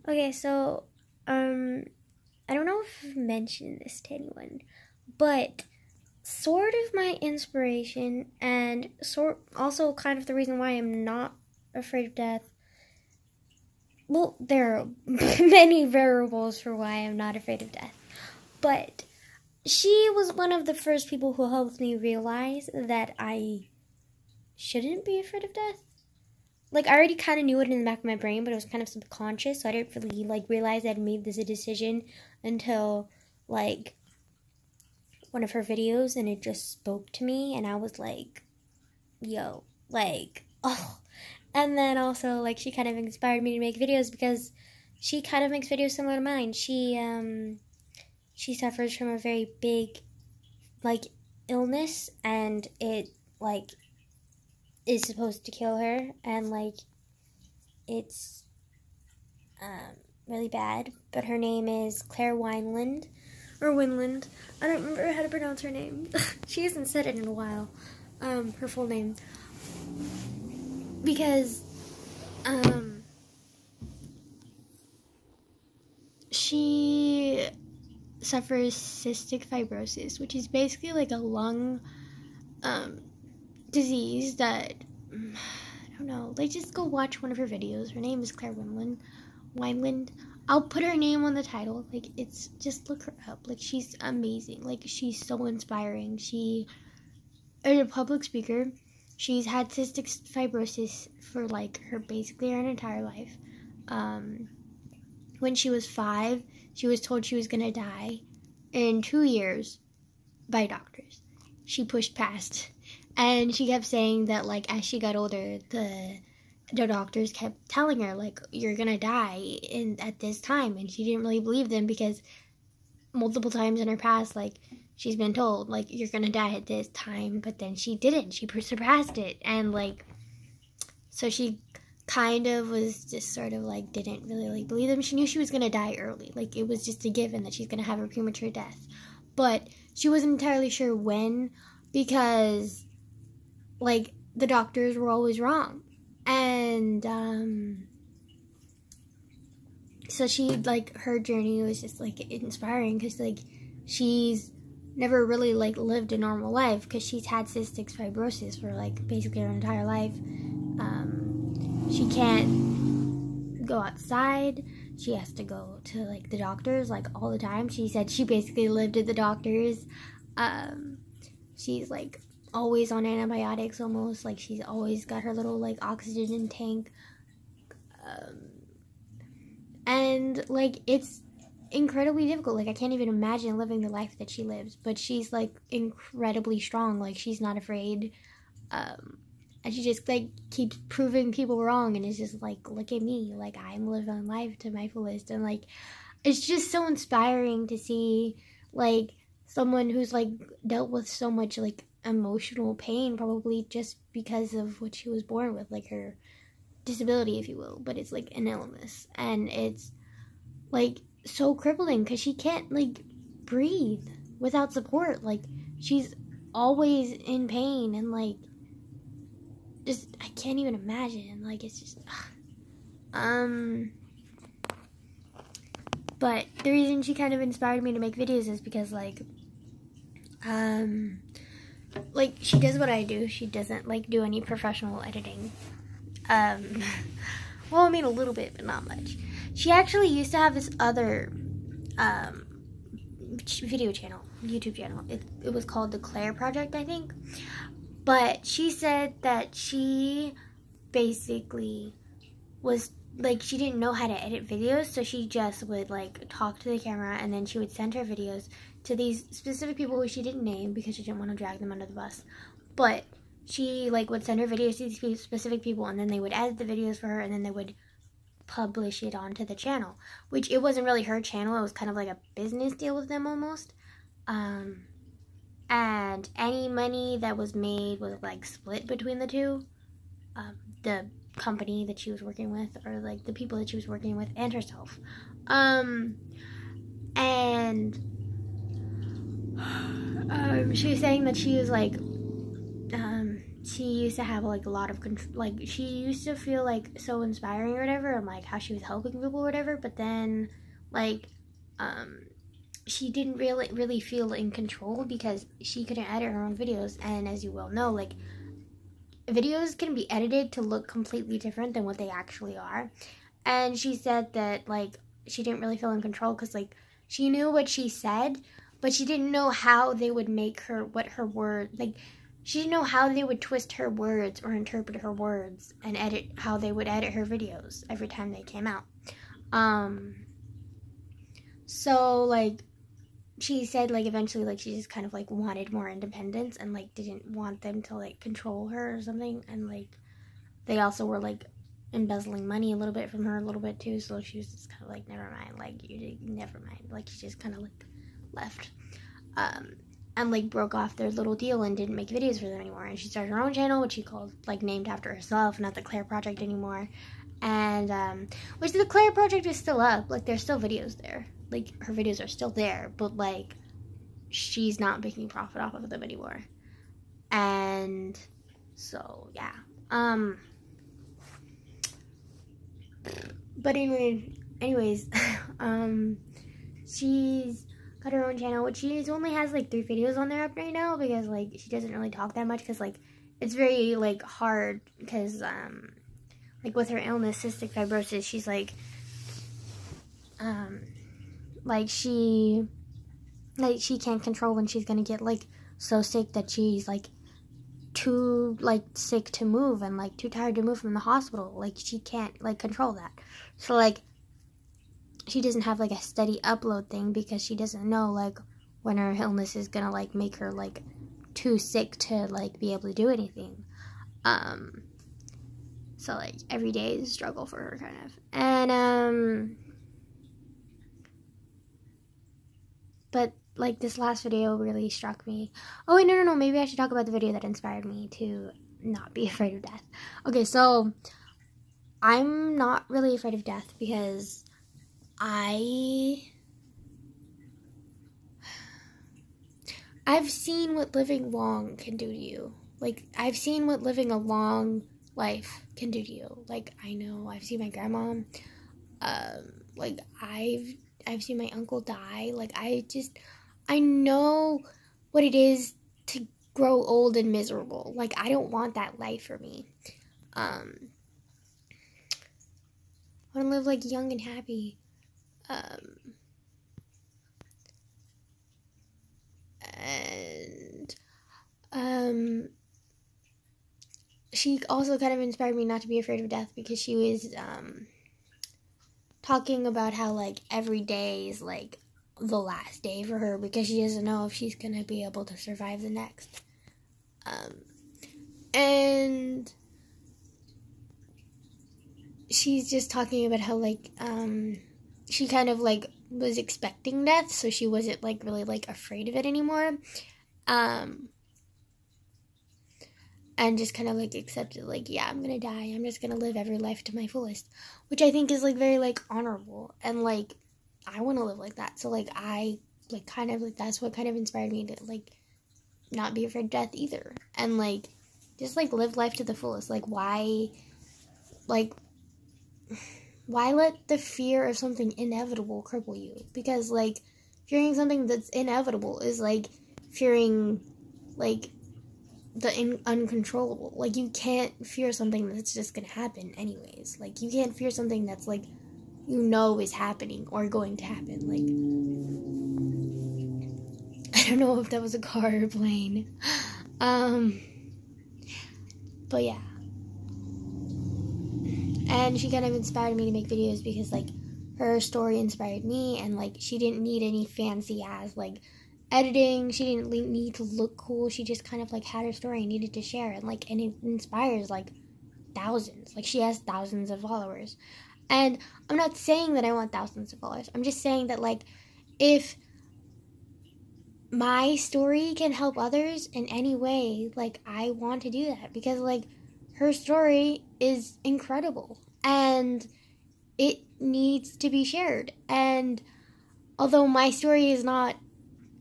Okay, so, I don't know if I've mentioned this to anyone, but sort of my inspiration and also kind of the reason why I'm not afraid of death. Well, there are many variables for why I'm not afraid of death, but she was one of the first people who helped me realize that I shouldn't be afraid of death. Like, I already kind of knew it in the back of my brain, but it was kind of subconscious, so I didn't really, like, realize I'd made this a decision until, like, one of her videos, and it just spoke to me, and I was like, yo, like, oh. And then also, like, she kind of inspired me to make videos because she kind of makes videos similar to mine. She suffers from a very big, like, illness, and it, like, is supposed to kill her, and, like, it's really bad, but her name is Claire Wineland, or Wineland. I don't remember how to pronounce her name. She hasn't said it in a while, her full name, because, she suffers cystic fibrosis, which is basically like a lung, disease that, I don't know, like, just go watch one of her videos. Her name is Claire Wineland. I'll put her name on the title. Like, it's, just look her up. Like, she's amazing. Like, she's so inspiring. She is a public speaker. She's had cystic fibrosis for, like, basically her entire life. When she was 5, she was told she was gonna die in 2 years by doctors. She pushed past. And she kept saying that, like, as she got older, the doctors kept telling her, like, you're gonna die at this time. And she didn't really believe them because multiple times in her past, like, she's been told, like, you're gonna die at this time. But then she didn't. She surpassed it. And, like, so she kind of was just sort of, like, didn't really, like, believe them. She knew she was gonna die early. Like, it was just a given that she's gonna have a premature death. But she wasn't entirely sure when, because, like, the doctors were always wrong. And, so she, like, her journey was just, like, inspiring, because, like, she's never really, like, lived a normal life, because she's had cystic fibrosis for, like, basically her entire life. She can't go outside. She has to go to, like, the doctors, like, all the time. She said she basically lived at the doctors. She's, like, always on antibiotics almost. Like, she's always got her little, like, oxygen tank. And, like, it's incredibly difficult. Like, I can't even imagine living the life that she lives. But she's, like, incredibly strong. Like, she's not afraid. And she just, like, keeps proving people wrong. And it's just, like, look at me. Like, I'm living life to my fullest. And, like, it's just so inspiring to see, like, someone who's, like, dealt with so much, like, emotional pain, probably just because of what she was born with, like, her disability, if you will. But it's, like, an illness. And it's, like, so crippling because she can't, like, breathe without support. Like, she's always in pain, and, like, just, I can't even imagine. Like, it's just, but the reason she kind of inspired me to make videos is because, like, she does what I do. She doesn't, like, do any professional editing. Well, I mean, a little bit, but not much. She actually used to have this other, video channel, YouTube channel. It was called The Claire Project, I think. But she said that she basically was, like, she didn't know how to edit videos, so she just would, like, talk to the camera, and then she would send her videos to these specific people who she didn't name because she didn't want to drag them under the bus. But she, like, would send her videos to these specific people, and then they would edit the videos for her, and then they would publish it onto the channel, which it wasn't really her channel. It was kind of like a business deal with them almost. And any money that was made was, like, split between the two. The company that she was working with, or, like, the people that she was working with, and herself. And she was saying that she was, like, she used to have like a lot of control, like she used to feel like so inspiring or whatever, and like how she was helping people or whatever, but then like she didn't really feel in control because she couldn't edit her own videos. And as you well know, like videos can be edited to look completely different than what they actually are. And she said that like she didn't really feel in control because like she knew what she said, but she didn't know how they would make her, what her word, like she didn't know how they would twist her words or interpret her words and how they would edit her videos every time they came out. So like she said like eventually like she just kind of like wanted more independence and like didn't want them to like control her or something. And like they also were like embezzling money a little bit from her a little bit too, so she was just kind of like, never mind, like never mind, like she just kind of like left and like broke off their little deal and didn't make videos for them anymore. And she started her own channel, which she called like named after herself, not the Claire Project anymore. And which the Claire Project is still up, like there's still videos there, like her videos are still there, but like she's not making profit off of them anymore. And so yeah, but anyways, she's got her own channel, which she only has like 3 videos on there up right now because like she doesn't really talk that much because like it's very like hard because like with her illness, cystic fibrosis, she's like she can't control when she's gonna get like so sick that she's like too like sick to move and like too tired to move from the hospital. Like she can't like control that, so like she doesn't have like a steady upload thing because she doesn't know like when her illness is gonna like make her like too sick to like be able to do anything. So like every day is a struggle for her kind of. And but like this last video really struck me. Oh wait, no, maybe I should talk about the video that inspired me to not be afraid of death. Okay, so I'm not really afraid of death because I've seen what living long can do to you. Like I've seen what living a long life can do to you. Like I know I've seen my grandma, like I've seen my uncle die. Like I know what it is to grow old and miserable. Like I don't want that life for me. I want to live like young and happy. She also kind of inspired me not to be afraid of death because she was talking about how like every day is like the last day for her because she doesn't know if she's gonna be able to survive the next. And she's just talking about how like she kind of like was expecting death, so she wasn't like really like afraid of it anymore. And just kind of like accepted like, yeah, I'm gonna die, I'm just gonna live every life to my fullest, which I think is like very like honorable, and like I want to live like that. So like I like kind of like that's what kind of inspired me to like not be afraid of death either, and like just like live life to the fullest. Like why let the fear of something inevitable cripple you? Because like fearing something that's inevitable is like fearing like the uncontrollable. Like you can't fear something that's just gonna happen anyways. Like you can't fear something that's like you know is happening or going to happen. Like I don't know if that was a car or a plane. But yeah. And she kind of inspired me to make videos because like her story inspired me, and like she didn't need any fancy ass like editing. She didn't need to look cool. She just kind of like had her story and needed to share it. Like, and it inspires like thousands. Like she has thousands of followers. And I'm not saying that I want thousands of followers. I'm just saying that like if my story can help others in any way, like I want to do that because like her story is incredible and it needs to be shared. And although my story is not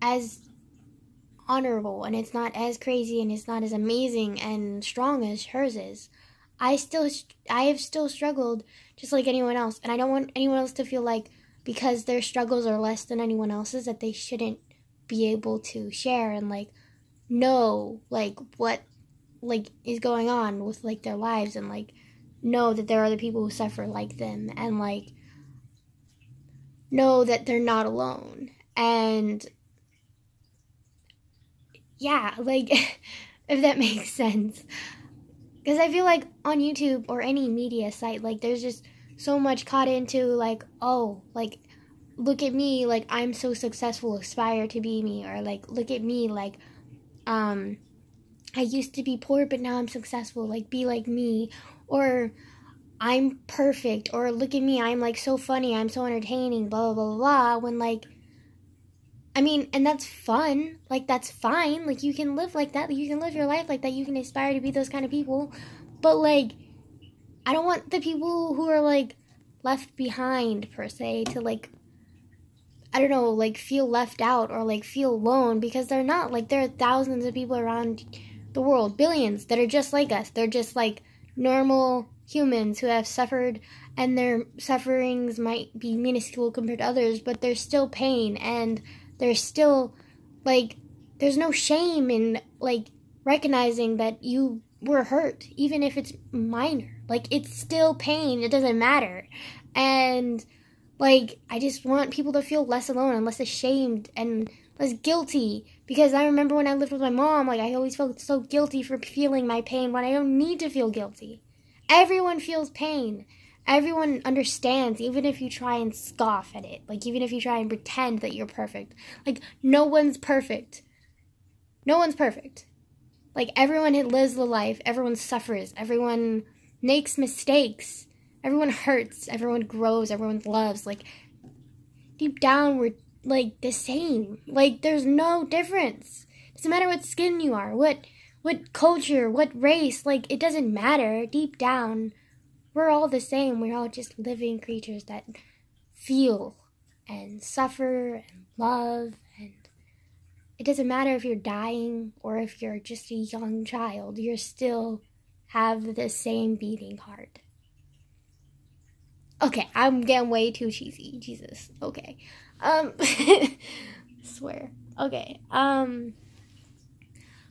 as honorable and it's not as crazy and it's not as amazing and strong as hers is. I have still struggled just like anyone else, and I don't want anyone else to feel like because their struggles are less than anyone else's that they shouldn't be able to share and like know like what like is going on with like their lives, and like know that there are other people who suffer like them, and like know that they're not alone. And yeah, like if that makes sense. Because I feel like on YouTube or any media site, like, there's just so much caught into, like, oh, like, look at me, like, I'm so successful, aspire to be me. Or, like, look at me, like, I used to be poor, but now I'm successful, like, be like me. Or, I'm perfect. Or, look at me, I'm, like, so funny, I'm so entertaining, blah, blah, blah, blah. When, like, I mean, and that's fun. Like, that's fine. Like, you can live like that. You can live your life like that. You can aspire to be those kind of people. But, like, I don't want the people who are, like, left behind, per se, to, like, I don't know, like, feel left out or, like, feel alone. Because they're not. Like, there are thousands of people around the world, billions, that are just like us. They're just, like, normal humans who have suffered, and their sufferings might be minuscule compared to others, but there's still pain, and there's still, like, there's no shame in, like, recognizing that you were hurt, even if it's minor. Like, it's still pain. It doesn't matter. And, like, I just want people to feel less alone and less ashamed and less guilty. Because I remember when I lived with my mom, like, I always felt so guilty for feeling my pain when I don't need to feel guilty. Everyone feels pain. Everyone understands, even if you try and scoff at it. Like, even if you try and pretend that you're perfect. Like, no one's perfect. No one's perfect. Like, everyone lives the life. Everyone suffers. Everyone makes mistakes. Everyone hurts. Everyone grows. Everyone loves. Like, deep down, we're, like, the same. Like, there's no difference. It doesn't matter what skin you are, what culture, what race. Like, it doesn't matter. Deep down, we're all the same. We're all just living creatures that feel and suffer and love. And it doesn't matter if you're dying or if you're just a young child. You still have the same beating heart. Okay, I'm getting way too cheesy. Jesus. Okay. Swear. Okay.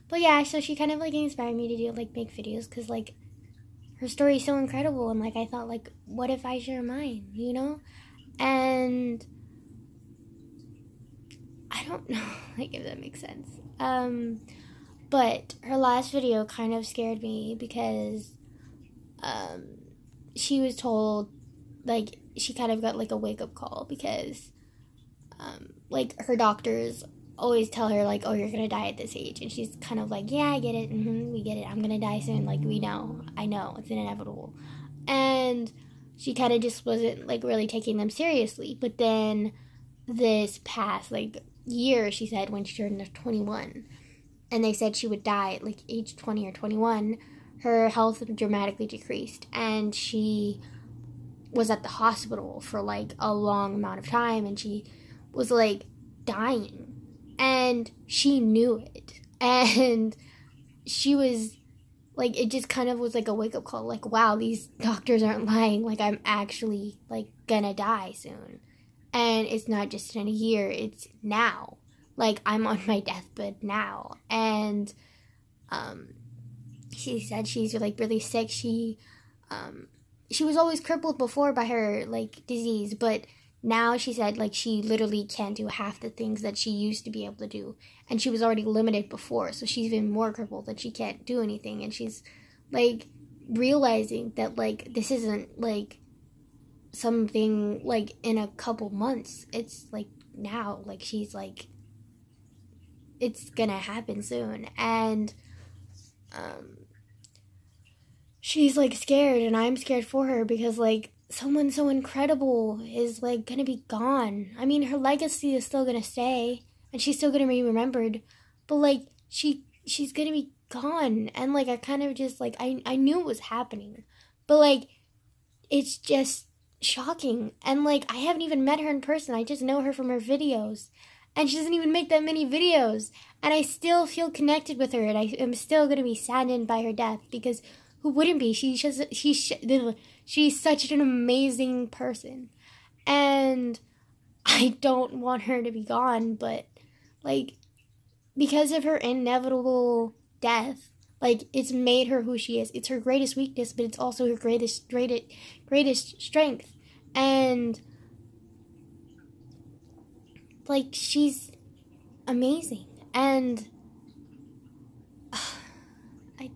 But yeah, so she kind of, like, inspired me to do, like, make videos. Because, like, her story is so incredible, and, like, I thought, like, what if I share mine, you know? And I don't know, like, if that makes sense. But her last video kind of scared me because, she was told, like, she kind of got, like, a wake-up call because, like, her doctors always tell her, like, oh, you're gonna die at this age, and she's kind of like, yeah, I get it, we get it, I'm gonna die soon, like, we know, I know, it's inevitable, and she kind of just wasn't, like, really taking them seriously. But then this past, like, year, she said, when she turned 21, and they said she would die at, like, age 20 or 21, her health dramatically decreased, and she was at the hospital for, like, a long amount of time, and she was, like, dying. And she knew it. And she was, like, it just kind of was like a wake-up call. Like, wow, these doctors aren't lying. Like, I'm actually, like, gonna die soon. And it's not just in a year. It's now. Like, I'm on my deathbed now. And she said she's, like, really sick. She was always crippled before by her, like, disease. But now she said, like, she literally can't do half the things that she used to be able to do. And she was already limited before, so she's even more crippled that she can't do anything. And she's, like, realizing that, like, this isn't, like, something, like, in a couple months. It's, like, now. Like, she's, like, it's gonna happen soon. And, she's, like, scared, and I'm scared for her because, like, someone so incredible is, like, gonna be gone. I mean, her legacy is still gonna stay, and she's still gonna be remembered, but, like, she's gonna be gone. And, like, I kind of just, like, I knew it was happening, but, like, it's just shocking. And, like, I haven't even met her in person. I just know her from her videos, and she doesn't even make that many videos. And I still feel connected with her, and I am still going to be saddened by her death, because who wouldn't be? She's such an amazing person. And I don't want her to be gone, but, like, because of her inevitable death, like, it's made her who she is. It's her greatest weakness, but it's also her greatest strength. And, like, she's amazing. And I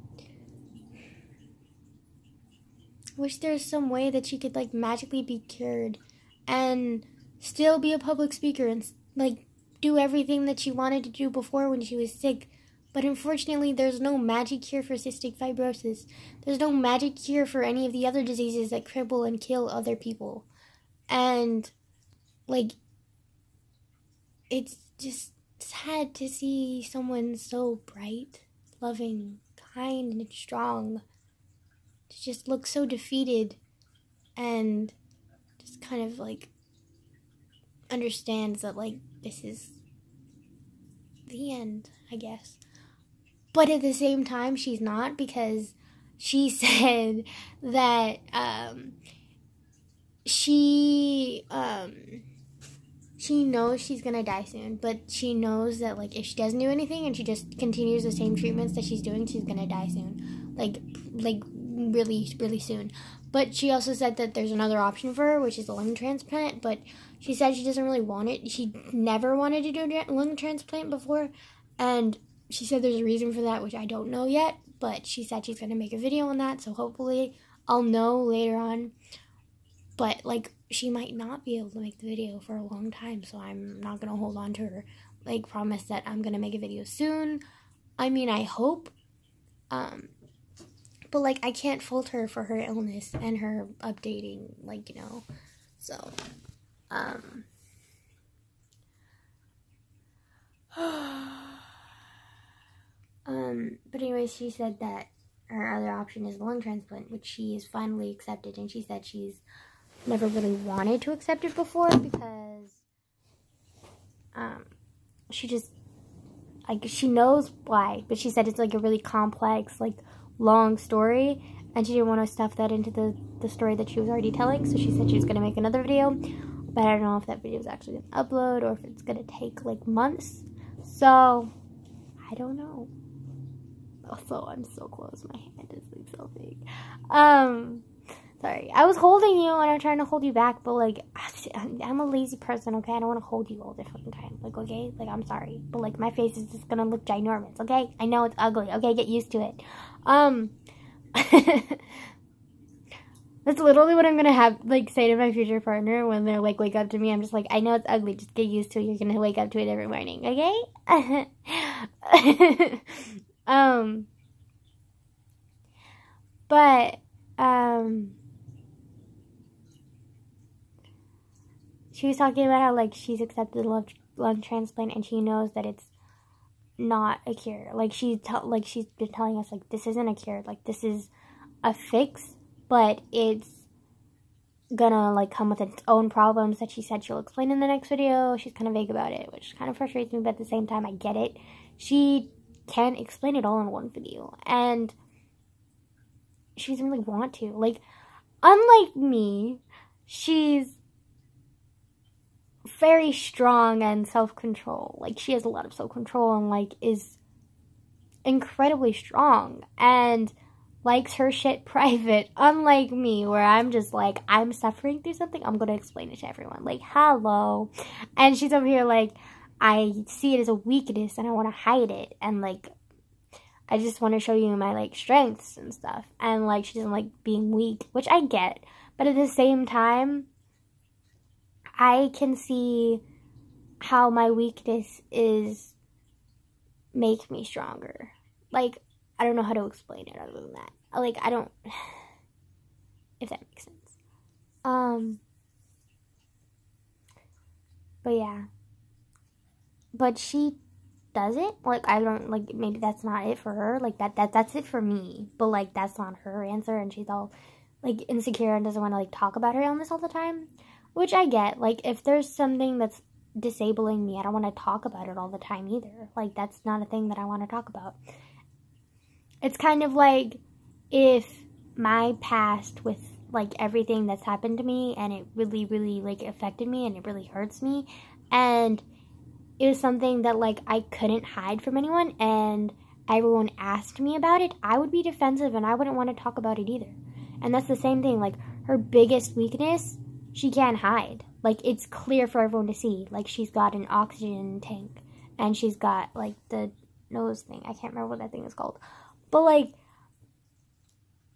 wish there was some way that she could, like, magically be cured and still be a public speaker and, like, do everything that she wanted to do before when she was sick. But unfortunately, there's no magic cure for cystic fibrosis. There's no magic cure for any of the other diseases that cripple and kill other people. And, like, it's just sad to see someone so bright, loving, kind, and strong to just look so defeated and just kind of, like, understands that, like, this is the end, I guess. But at the same time, she's not, because she said that she knows she's gonna die soon, but she knows that, like, if she doesn't do anything and she just continues the same treatments that she's doing, she's gonna die soon, like really, really soon. But she also said that there's another option for her, which is a lung transplant, but she said she doesn't really want it. She never wanted to do a lung transplant before, and she said there's a reason for that, which I don't know yet, but she said she's gonna make a video on that, so hopefully I'll know later on. But, like, she might not be able to make the video for a long time, so I'm not going to hold on to her, like, promise that I'm going to make a video soon. I mean, I hope. But, like, I can't fault her for her illness and her updating, like, you know. So, but anyways, she said that her other option is a lung transplant, which she has finally accepted, and she said she's never really wanted to accept it before, because she just, like, she knows why, but she said it's, like, a really complex, like, long story, and she didn't want to stuff that into the story that she was already telling, so she said she was going to make another video, but I don't know if that video is actually going to upload, or if it's going to take, like, months, so I don't know. Also, I'm so close, my hand is, like, so big. Sorry, I was holding you and I'm trying to hold you back, but, like, I'm a lazy person, okay? I don't want to hold you all the fucking time, like, okay? Like, I'm sorry, but, like, my face is just gonna look ginormous, okay? I know it's ugly, okay? Get used to it. That's literally what I'm gonna have, like, say to my future partner when they're, like, wake up to me. I'm just like, I know it's ugly, just get used to it. You're gonna wake up to it every morning, okay? But, she was talking about how, like, she's accepted the lung transplant and she knows that it's not a cure. Like, she's been telling us, like, this isn't a cure. Like, this is a fix, but it's gonna, like, come with its own problems that she said she'll explain in the next video. She's kind of vague about it, which kind of frustrates me, but at the same time, I get it. She can't explain it all in one video, and she doesn't really want to. Like, unlike me, she's very strong and self-control. Like, she has a lot of self-control and, like, is incredibly strong and likes her shit private, unlike me, where I'm just like, I'm suffering through something, I'm gonna explain it to everyone. Like, hello. And she's over here like, I see it as a weakness and I want to hide it, and, like, I just want to show you my, like, strengths and stuff. And, like, she doesn't like being weak, which I get, but at the same time, I can see how my weakness is make me stronger. Like, I don't know how to explain it other than that. Like, I don't, if that makes sense. But yeah. But she does it. Like, I don't, like, maybe that's not it for her. Like, that's it for me. But, like, that's not her answer, and she's all, like, insecure and doesn't want to, like, talk about her illness all the time. Which I get. Like, if there's something that's disabling me. I don't want to talk about it all the time either. Like, that's not a thing that I want to talk about. It's kind of like if my past with, like, everything that's happened to me, and it really, really, like, affected me, and it really hurts me, and it was something that, like, I couldn't hide from anyone, and everyone asked me about it, I would be defensive, and I wouldn't want to talk about it either. And that's the same thing. Like, her biggest weakness, she can't hide. Like, it's clear for everyone to see. Like, she's got an oxygen tank, and she's got, like, the nose thing. I can't remember what that thing is called. But, like,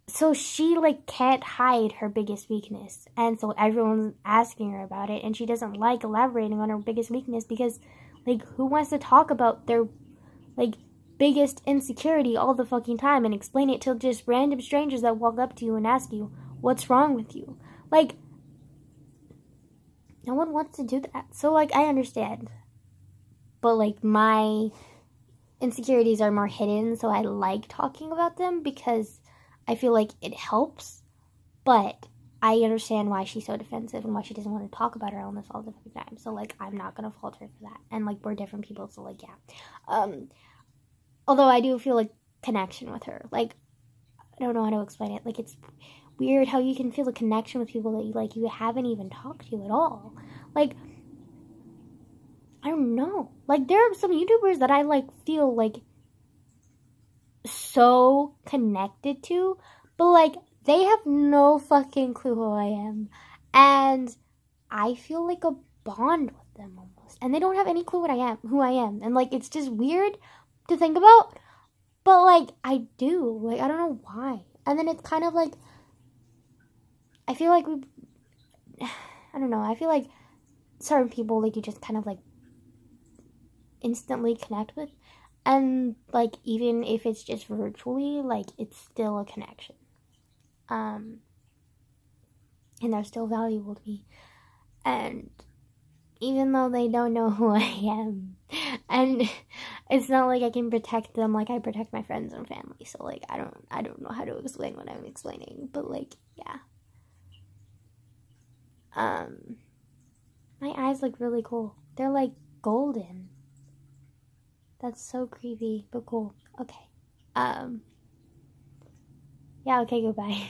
so she, like, can't hide her biggest weakness. And so everyone's asking her about it, and she doesn't like elaborating on her biggest weakness because, like, who wants to talk about their, like, biggest insecurity all the fucking time and explain it to just random strangers that walk up to you and ask you, what's wrong with you? Like, no one wants to do that. So, like, I understand. But, like, my insecurities are more hidden, so I like talking about them because I feel like it helps. But I understand why she's so defensive and why she doesn't want to talk about her illness all the time. So, like, I'm not going to fault her for that. And, like, we're different people, so, like, yeah. Although I do feel, like, connection with her. Like, I don't know how to explain it. Like, it's weird how you can feel a connection with people that you, like, you haven't even talked to at all. Like, I don't know. Like, there are some YouTubers that I, like, feel, like, so connected to. But, like, they have no fucking clue who I am. And I feel like a bond with them almost. And they don't have any clue who I am. And, like, it's just weird to think about, but, like, I do. Like, I don't know why. And then it's kind of like, I feel like I don't know, I feel like certain people, like, you just kind of, like, instantly connect with, and, like, even if it's just virtually, like, it's still a connection, and they're still valuable to me, and even though they don't know who I am, and it's not like I can protect them like I protect my friends and family, so, like, I don't know how to explain what I'm explaining, but, like, yeah. My eyes look really cool. They're, like, golden. That's so creepy, but cool. Okay. Yeah, okay, goodbye.